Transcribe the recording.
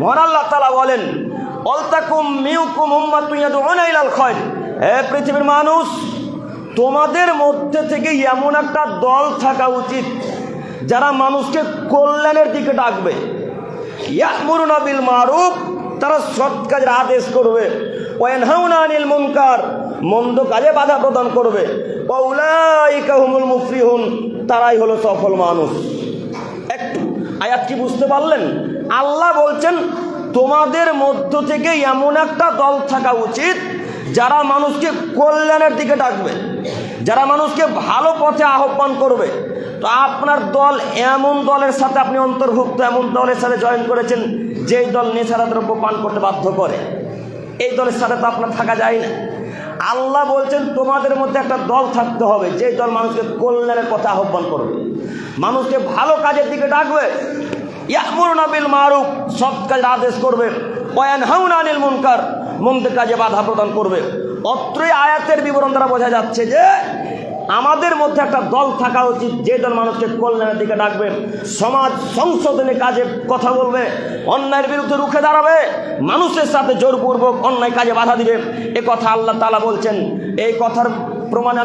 মহান আল্লাহ তাআলা বলেন, অলতাকুম মিনকুম উম্মাতুন ইয়াদউনা ইলাল খায়র, হে পৃথিবীর মানুষ, তোমাদের মধ্যে থেকে এমন একটা দল থাকা উচিত যারা মানুষকে কল্যাণের দিকে ডাকবে। ইয়া'মুরুনা বিল মারুফ, তারা সৎ কাজের আদেশ করবে। ওয়া ইয়ানহাউনা আনিল মুনকার, মন্দ কাজে বাধা প্রদান করবে। ওয়া উলাইকা হুমুল মুফলিহুন, তারাই হলো সফল মানুষ। একটু আয়াত কি বুঝতে পারলেন? আল্লাহ বলছেন তোমাদের মধ্য থেকে এমন একটা দল থাকা উচিত যারা মানুষকে কল্যাণের দিকে ডাকবে, যারা মানুষকে ভালো পথে আহ্বান করবে। তো আপনার দল এমন দলের সাথে আপনি অন্তর্ভুক্ত, এমন দলের সাথে জয়েন করেছেন যেই দল নেশার দ্রব্য পান করতে বাধ্য করে। এই দলের সাথে তো আপনার থাকা যায় না। আল্লাহ বলছেন তোমাদের মধ্যে একটা দল থাকতে হবে যে দল মানুষকে কল্যাণের পথে আহ্বান করবে, মানুষকে ভালো কাজের দিকে ডাকবে। ইয়া'মুরুনা বিল মারুফ, সৎ কাজের আদেশ করবে। ওয়া ইয়ানহাউনা আনিল মুনকার, মন্দ কাজে বাধা প্রদান করবে। অত্রই আয়াতের বিবরণ দ্বারা বোঝা যাচ্ছে যে আমাদের মধ্যে একটা দল থাকা উচিত যে দল মানুষকে কল্যাণের দিকে ডাকবে, সমাজ সংশোধনে কাজে কথা বলবে, অন্যায়ের বিরুদ্ধে রুখে দাঁড়াবে, মানুষের সাথে জোরপূর্বক অন্যায় কাজে বাধা দিবে। এ কথা আল্লাহ তাআলা বলছেন। এই কথার প্রমাণে